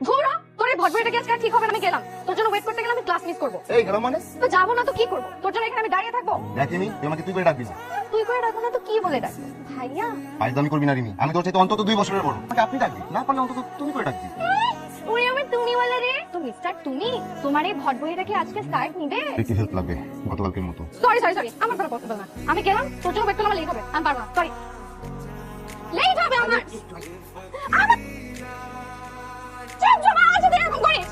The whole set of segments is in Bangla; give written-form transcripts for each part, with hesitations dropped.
ধুরা তোর এই ভটভটিটা কি আজকে আর ঠিক হবে না। আমি গেলাম, তোর জন্য ওয়েট করতে গেলে আমি ক্লাস মিস করবো। এই গেলাম মানে? তো যাবো না তো কি করবো? তোর জন্য এখানে আমি দাঁড়িয়ে থাকবো? দেখিনি তুই আমাকে তুই করে ডাকবি না। তুই করে ডাকবো না তো কি বলে ডাকবো? ভাইয়া ফাইজলামি করবি না রিমি, আমি তোর চাইতে অন্তত 2 বছরের বড়। আমাকে আপনি ডাকবি, না পারলে অন্তত তুমি করে ডাকবি। ওরে আমার তুমি বলে রে, তো মিস্টার তুমি, তোমার এই ভটভটিটা কি আজকে স্টার্ট নিবে? একটু হেল্প লাগবে গতকালকের মতো। সরি সরি সরি, আমার দ্বারা পসিবল না। আমি গেলাম, তোর জন্য ওয়েট করলে আমার লেট হবে। আমি পারবো না, সরি। লেট হবে আমার। আমার চুপ চুপ, আজ তুই এরকম করিস।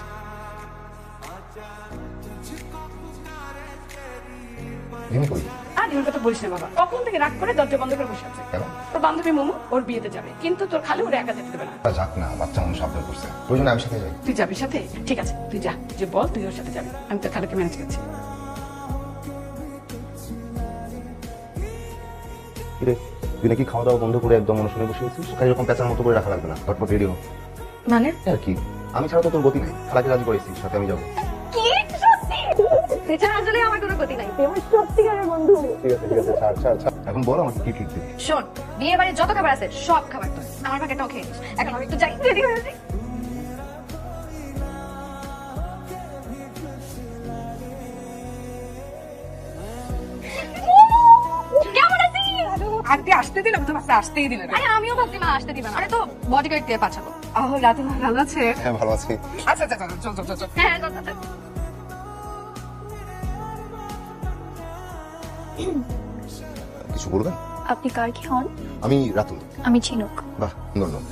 রিমি কই? আর এর কথা বলিস না বাবা, কখন থেকে রাগ করে দরজা বন্ধ করে বসে আছে। কেন? তোর বান্ধবী মোমো ওর বিয়েতে যাবে, কিন্তু তোর খালি ওরা একা যেতে দেবে না। যাক না, বাচ্চা মানুষ আবদার করছে, প্রয়োজনে আমি সাথে যাই। তুই যাবি সাথে? ঠিক আছে তুই যা, যে বল তুই ওর সাথে যাবি, আমি তোর খালাকে ম্যানেজ করছি। কিরে তুই নাকি খাওয়া দাওয়া বন্ধ করে একদম অনুষ্ঠানে বসে গেছিস? ওখানে এরকম প্যাঁচার মতো করে রাখা লাগবে না, ঝটপট রেডি হো। মানে আর কি, আমি ছাড়া তো তোর গতি নাই। খালাকে রাজি করেছিস সাথে আমি যাবো। কি সত্যি? এছাড়া আসলে আমার কোনো গতি নাই। তুই আমার সত্যিকারের বন্ধু। ঠিক আছে ঠিক আছে, ছাড় ছাড় ছাড়। এখন বল আমাকে কি ট্রিট দিবি? শোন, বিয়ে বাড়ির যত খাবার আছে সব খাবার তোর, আমার ভাগেটাও খেয়ে নিস। এখন আমি একটু যাই, রেডি হয়ে যাই। কেমন আছিস? আন্টি আসতে দিলাম, তোমার আসতেই দিলে না। আরে আমিও ভাবছি মা আসতে দিবে না। আরে তো বডিগার্ড দিয়ে পাঠাবো। আহ রাতে ভালো আছে? হ্যাঁ ভালো আছি। আচ্ছা আচ্ছা চল চল চল চল। হ্যাঁ চল, চল, চল। কিছু বলবেন? আপনি কার কি হন? আমি রাতুল। আমি ঝিনুক। বাহ সুন্দর নাম,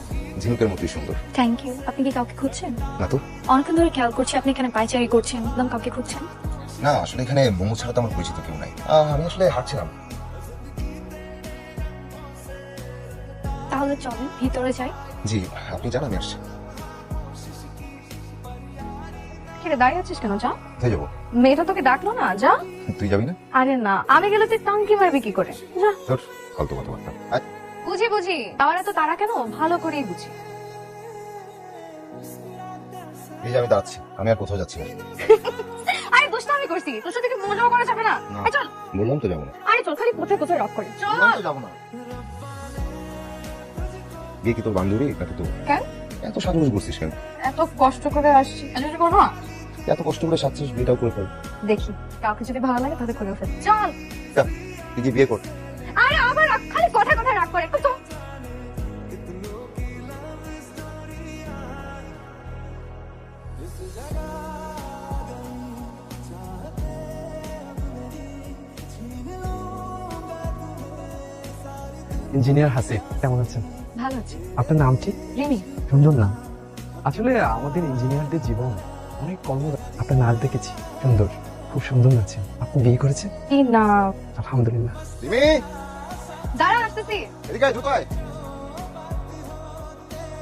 ঝিনুকের মতোই সুন্দর। Thank you. আপনি কি কাউকে খুঁজছেন? না তো। অনেকক্ষণ ধরে খেয়াল করছি আপনি এখানে পাইচারি করছেন, একদম কাউকে খুঁজছেন? না আসলে এখানে মোমো ছাড়া তো আমার পরিচিত কেউ নাই। আমি আসলে হাঁটছিলাম। তাহলে চলেন ভিতরে যাই। জি আপনি জান আমি আসছি। কিরে দাঁড়িয়ে আছিস কেন? যা। কোথায় যাবো? মেয়েটা তোকে ডাকলো না, যা। তুই যাবি না? আরে না, আমি গেলে তুই টাঙ্কি মারবি কি করে? যা। তোর ফালতু কথাবার্তা। বুঝি বুঝি, আমার এত তারা কেন? ভালো করেই বুঝি। এই যে আমি দাঁড়াচ্ছি, আমি আর কোথাও যাচ্ছি না। আরে দোষটা আমি করছি, তোর সাথে কি মজাও করা যাবে না? না। আরে চল। বললাম তো যাবো না। আরে চল, খালি কোথায় কোথায় রক করে চল। বললাম তো যাবো না। বিয়ে কি তোর বান্ধবী নাকি তোর? কেন এত সাজুগুজ করছিস কেন? এত কষ্ট করে আসছি? এত করবো না? এত কষ্ট করে সাজছিস, বিয়েটাও করে ফেল। দেখি কাউকে যদি ভালো লাগে তাহলে করে ফেল। চল। তুই কি বিয়ে কর? আরে আবার রাগ, খালি কথা কথা রাগ করে তো। ইঞ্জিনিয়ার হাসিব, কেমন আছেন? ভালো আছে। আপনার নামটি? রিমি। সুন্দর নাম। আসলে আমাদের ইঞ্জিনিয়ারদের জীবন অনেক কর্ম। আপনার নাচ দেখেছি, সুন্দর, খুব সুন্দর নাচেন। আপনি বিয়ে করেছেন? কি না। আলহামদুলিল্লাহ। রিমি দাঁড়া, আসতেছি। এদিকে আয়, দ্রুত আয়।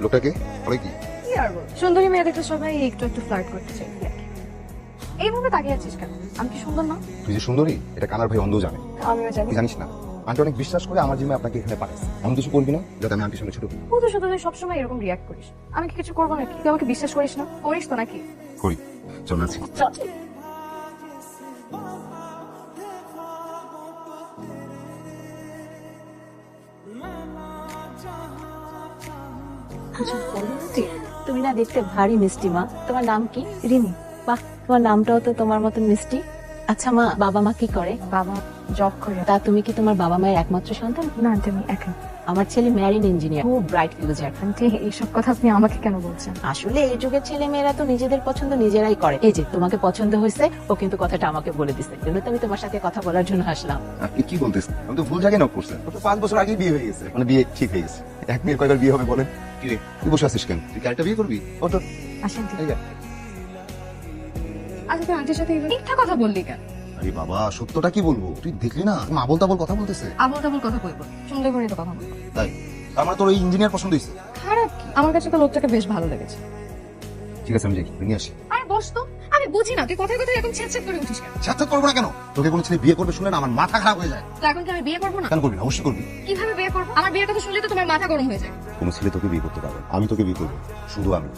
লোকটাকে বলে কি? কি আর বল, সুন্দরী মেয়ে দেখলে সবাই একটু একটু ফ্লার্ট করতে চাই। এইভাবে তাকিয়ে আছিস কেন? আমি কি সুন্দর না? তুই যে সুন্দরী এটা কানার ভাই অন্ধ জানে। আমিও জানি। তুই জানিস না, আন্টি অনেক বিশ্বাস করে আমার জিম্মে আপনাকে এখানে পাঠাইছে। এমন কিছু করবি না যাতে আমি আন্টির সামনে ছোট করি। শুধু শুধু তুই সবসময় এরকম রিয়াক্ট করিস। আমি কি কিছু করবো নাকি? তুই আমাকে বিশ্বাস করিস না? করিস তো নাকি? করি। চল নাচি। চল। তুমি না দেখতে ভারী মিষ্টি মা। তোমার নাম কি? রিমি। বাহ, তোমার নামটাও তো তোমার মতন মিষ্টি। আচ্ছা মা, বাবা মা কি করে? বাবা জব করে। তা তুমি কি তোমার বাবা মায়ের একমাত্র সন্তান? না তুমি একা। আমার ছেলে ম্যারিন ইঞ্জিনিয়ার, খুব ব্রাইট ফিউচার। আন্টি এইসব কথা আপনি আমাকে কেন বলছেন? আসলে এই যুগের ছেলে মেয়েরা তো নিজেদের পছন্দ নিজেরাই করে। এই যে তোমাকে পছন্দ হয়েছে, ও কিন্তু কথাটা আমাকে বলে দিছে, জন্য তো আমি তোমার সাথে কথা বলার জন্য আসলাম। আপনি কি বলতেছেন? আমি তো ভুল জায়গায় নক করছেন। তো 5 বছর আগেই বিয়ে হয়ে গেছে। মানে বিয়ে ঠিক হয়ে গেছে। এক মেয়ের কয়বার বিয়ে হবে বলেন? কি রে তুই বসে আছিস কেন? তুই কি আরেকটা বিয়ে করবি? ও তো আসেন। এই যা। আচ্ছা তুই আন্টির সাথে মিথ্যা কথা বললি কেন? আরে বাবা সত্যটা কি বলবো? তুই দেখলি না মা বলতা বল কথা বলতেছে। আবল তাবল কথা বলবো, শুনলে করে তো কথা বলবো। তাই আমার তোর এই ইঞ্জিনিয়ার পছন্দ হয়েছে। খারাপ কি? আমার কাছে তো লোকটাকে বেশ ভালো লেগেছে। ঠিক আছে আমি যাই, নিয়ে আসি। আরে বস তো। আমি বুঝি না তুই কথায় কথায় এরকম ছেঁচে করে উঠিস কেন? সাথে করবো না কেন? তোকে কোনো ছেলে বিয়ে করবে শুনে না আমার মাথা খারাপ হয়ে যায়। তো এখন কি আমি বিয়ে করবো না? কেন করবি না? অবশ্যই করবি। কিভাবে বিয়ে করবো? আমার বিয়ের কথা শুনলে তো তোমার মাথা গরম হয়ে যায়। কোনো ছেলে তোকে বিয়ে করতে পারবে না। আমি তোকে বিয়ে করবো, শুধু আমি।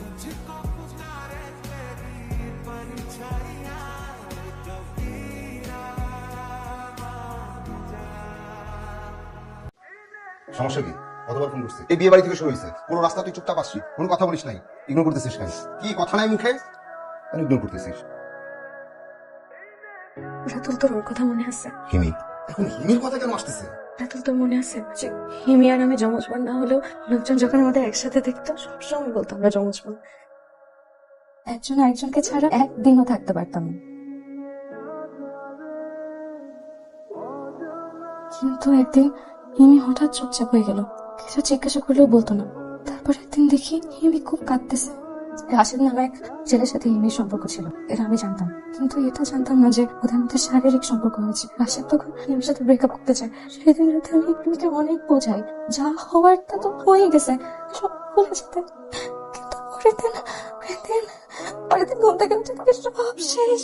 সমস্যা কি? কতবার ফোন করছিস? এই বিয়ে বাড়ি থেকে শুরু হয়েছে, পুরো রাস্তা তুই চুপচাপ আসছিস, কোনো কথা বলিস নাই। ইগনোর করতেছিস কেন? কি কথা নাই মুখে, কেন ইগনোর করতেছিস? রাতুল, তোর ওর কথা মনে আছে? হিমি, এখন হিমির কথা কেন আসতেছে? রাতুল, তোর মনে আছে যে হিমি আর আমি যমজ বোন না হলেও লোকজন যখন আমাদের একসাথে দেখতো সবসময় বলতো আমরা যমজ বোন। একজন আরেকজনকে ছাড়া একদিনও থাকতে পারতাম না। কিন্তু একদিন হিমি হঠাৎ চুপচাপ হয়ে গেল, কিছু জিজ্ঞাসা করলেও বলতো না। তারপর একদিন দেখি হিমি খুব কাঁদতেছে। রাশেদ নামে এক ছেলের সাথে হিমির সম্পর্ক ছিল, এটা আমি জানতাম, কিন্তু এটা জানতাম না যে ওদের মধ্যে শারীরিক সম্পর্ক হয়েছে। রাশেদ তখন হিমির সাথে ব্রেকআপ করতে চায়। সেদিন রাতে আমি হিমিকে অনেক বোঝাই, যা হওয়ার তা তো হয়ে গেছে, সব ভুলে যেতে। কিন্তু পরের দিন ঘুম থেকে উঠে দেখি সব শেষ।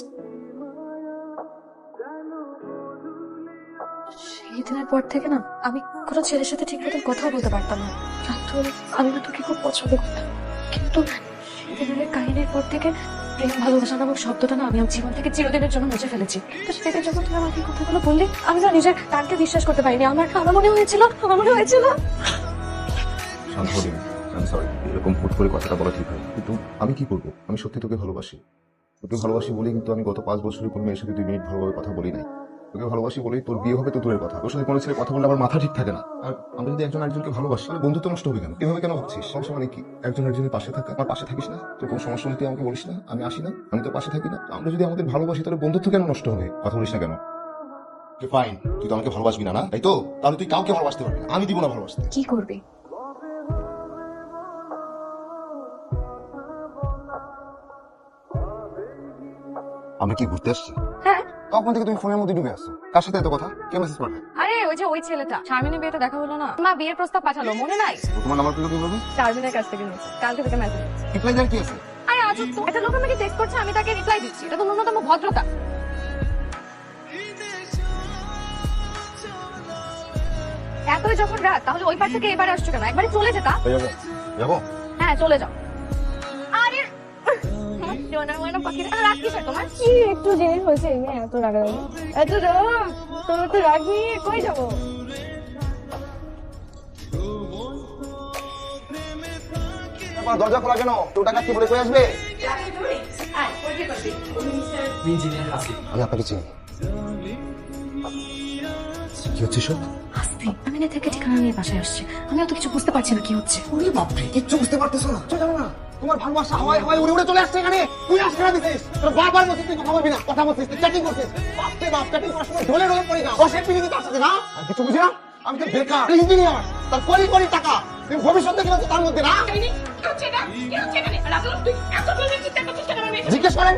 সেই দিনের পর থেকে না আমি কোনো ছেলের সাথে ঠিক মতো কথা বলতে পারতাম না। রাতুল, আমি না তোকে খুব পছন্দ করতাম, কিন্তু সেদিনের কাহিনীর পর থেকে প্রেম ভালোবাসা নামক শব্দটা না আমি আমার জীবন থেকে চিরদিনের জন্য মুছে ফেলেছি। তো সেদিন যখন তুই আমাকে কথাগুলো বললি, আমি না নিজের কানকে বিশ্বাস করতে পারিনি। আমার মনে হয়েছিল শান্ত হলি, আমি সরি, এরকম হুট করে কথাটা বলা ঠিক হয়, কিন্তু আমি কি করবো? আমি সত্যি তোকে ভালোবাসি। তোকে ভালোবাসি বলি কিন্তু আমি গত 5 বছরে কোনো মেয়ের সাথে 2 মিনিট ভালোভাবে কথা বলি নাই। তোকে ভালোবাসি বলেই তোর বিয়ে হবে তো দূরের কথা, তোর সাথে কোনো ছেলে কথা বললে আমার মাথা ঠিক থাকে না। আর আমরা যদি একজন আরেকজনকে ভালোবাসি তাহলে বন্ধুত্ব নষ্ট হবে কেন? এভাবে কেন ভাবছিস? সমস্যা মানে কি? একজন একজনের পাশে থাকা, আমার পাশে থাকিস না? তোর কোনো সমস্যা হলে তুই আমাকে বলিস না, আমি আসি না, আমি তোর পাশে থাকি না? আমরা যদি আমাদের ভালোবাসি তাহলে বন্ধুত্ব কেন নষ্ট হবে? কথা বলিস না কেন? ফাইন, তুই তো আমাকে ভালোবাসবি না, না তাই তো? তাহলে তুই কাউকে ভালোবাসতে পারবি না, আমি দিব না ভালোবাসতে। কি করবি? আমরা কি ঘুরতে আসছি? হ্যাঁ। তখন থেকে তুমি ফোনের মধ্যে ডুবে আসছো। কার সাথে এত কথা? কে মেসেজ পাঠায়? আরে ওই যে ওই ছেলেটা, শারমিনের বিয়েতে দেখা হলো না, মা বিয়ের প্রস্তাব পাঠালো, মনে নাই? ও তোমার নাম্বার পেলো কিভাবে? শারমিনের কাছ থেকে নিয়েছে, কালকে থেকে মেসেজ। রিপ্লাই দেওয়ার কি আছে? আরে আজব তো, একটা লোক আমাকে টেক্সট করছে, আমি তাকে রিপ্লাই দিচ্ছি, এটা তো ন্যূনতম ভদ্রতা। এতই যখন রাত, তাহলে ওই পার থেকে এবার আসছো কেন? একবারে চলে যেতা। যাবো যাবো। হ্যাঁ চলে যাও। আরে সোনার ময়না পাখিরা, রাত কিসের তোমার? কি একটু দেরি হয়েছে, এই মেয়ে এত রাগারাগি, এত রাগ, তোর তো রাগ নিয়ে কই যাবো? দরজা খোলা কেন? তো টাকা কি বলে কই আসবে? আমি আপনাকে চিনি। কি হচ্ছে সব? আসবি, আমি না থেকে ঠিকানা নিয়ে বাসায় আসছি, আমি অত কিছু বুঝতে পারছি না কি হচ্ছে। ওরে বাপরে, কিচ্ছু বুঝতে পারতেছো না? চলে যাও না। তোমার ভালোবাসা হাওয়ায় হাওয়ায় উড়ে উড়ে চলে আসছে এখানে। তুই আসতে না দিছিস, তোর বারবার বলছিস তুই কথা বলবি না, কথা বলছিস, তুই চ্যাটিং করছিস। বাপরে বাপ, চ্যাটিং করার সময় ঢলে ঢলে পড়ে যাও। বসে পিড়িতে তার সাথে না? আর কিছু বুঝি না? আমি তো বেকার ইঞ্জিনিয়ার, তার কোটি কোটি টাকা, তুমি ভবিষ্যৎ দেখে না তার মধ্যে না? জিজ্ঞেস করেন।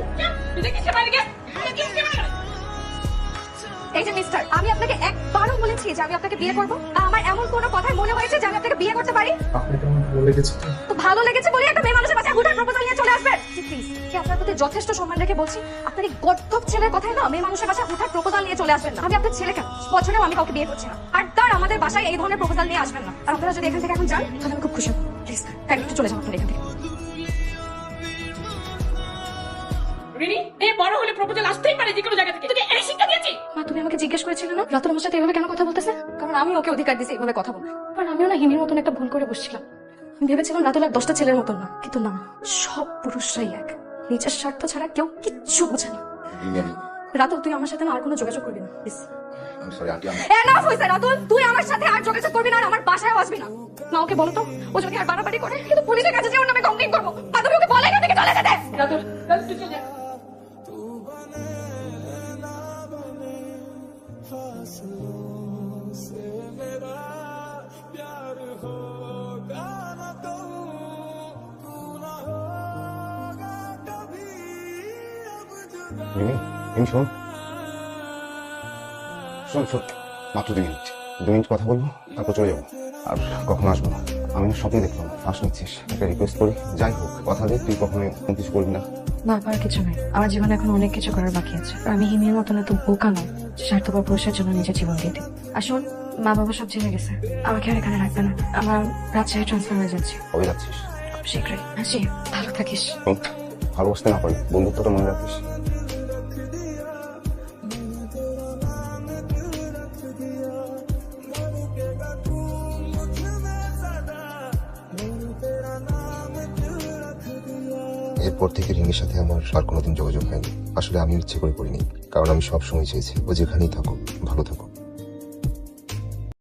এই যে মিস্টার, আমি আপনাকে একবারও বলেছি যে আমি আপনাকে বিয়ে করবো? আমার এমন কোনো কথাই মনে হয়েছে যে আমি আপনাকে বিয়ে করতে পারি? আপনাকে আমার ভালো লেগেছে তো। তো ভালো লেগেছে বলে একটা মেয়ে মানুষের কাছে হুটার প্রপোজাল নিয়ে চলে আসবেন? প্লিজ, কি আপনার প্রতি যথেষ্ট সম্মান রেখে বলছি, আপনার এই গর্দভ ছেলের কথাই না মেয়ে মানুষের কাছে হুটার প্রপোজাল নিয়ে চলে আসবেন না। আমি আপনার ছেলে কেন, বছরেও আমি কাউকে বিয়ে করছি না, আর তার আমাদের বাসায় এই ধরনের প্রপোজাল নিয়ে আসবেন না। আর আপনারা যদি এখান থেকে এখন যান তাহলে আমি খুব খুশি হব। প্লিজ একটু চলে যান আপনার এখান থেকে। রিনি, মেয়ে বড় হলে প্রপোজাল আসতেই পারে যে কোনো জায়গা থেকে। তোকে এই শিক্ষা দিয়েছি? মা, তুমি আমাকে জিজ্ঞেস করেছিলে না রাতুল আমার সাথে এভাবে কেন কথা বলতেছে? কারণ আমি ওকে অধিকার দিয়েছি এভাবে কথা বলতে। কারণ আমিও না হিমির মতন একটা ভুল করে বসছিলাম। আমি ভেবেছিলাম রাতুল আর 10টা ছেলের মতন না, কিন্তু না, সব পুরুষরাই এক, নিজের স্বার্থ ছাড়া কেউ কিচ্ছু বোঝে না। রাতুল, তুই আমার সাথে না আর কোনো যোগাযোগ করবি না, প্লিজ। সরি আন্টি, আমি এনাফ হইছে রাতুল, তুই আমার সাথে আর যোগাযোগ করবি না, আর আমার বাসায় আসবি না। মা ওকে বলো তো, ও যদি আর বাড়াবাড়ি করে কিন্তু পুলিশের কাছে যে ওর নামে কমপ্লেইন করবো। মা তুমি ওকে বলে এখান থেকে চলে যেতে। রাতুল, তুই চলে যা। শোন শোন শোন, মাত্র 2 মিনিট, 2 মিনিট কথা বলবো, তারপর চলে যাবো। আর কখনো আসবো না। আমি স্বপ্নে দেখলাম ফাঁস নিচ্ছিস, একটা রিকোয়েস্ট করি, যাই হোক কথা দে তুই কখনো কিছু করবি না। না, করার কিছু নেই, আমার জীবনে এখন অনেক কিছু করার বাকি আছে। আর আমি হিমির মতন এত বোকা নয় স্বার্থপর পুরুষের জন্য নিজের জীবন দিয়ে দিই। আসুন, মা বাবা সব জেনে গেছে, আমাকে আর এখানে রাখবে না। আমার রাজশাহী ট্রান্সফার হয়ে যাচ্ছে কবে যাচ্ছিস? খুব শীঘ্রই। আসি, ভালো থাকিস। শোন, ভালোবাসতে না পারি, বন্ধুত্বটা মনে রাখিস। এরপর থেকে রিমির সাথে আমার আর কোনোদিন যোগাযোগ হয়নি। আসলে আমি ইচ্ছে করে করিনি, কারণ আমি সব সময় চেয়েছি ও যেখানেই থাকুক ভালো থাকুক।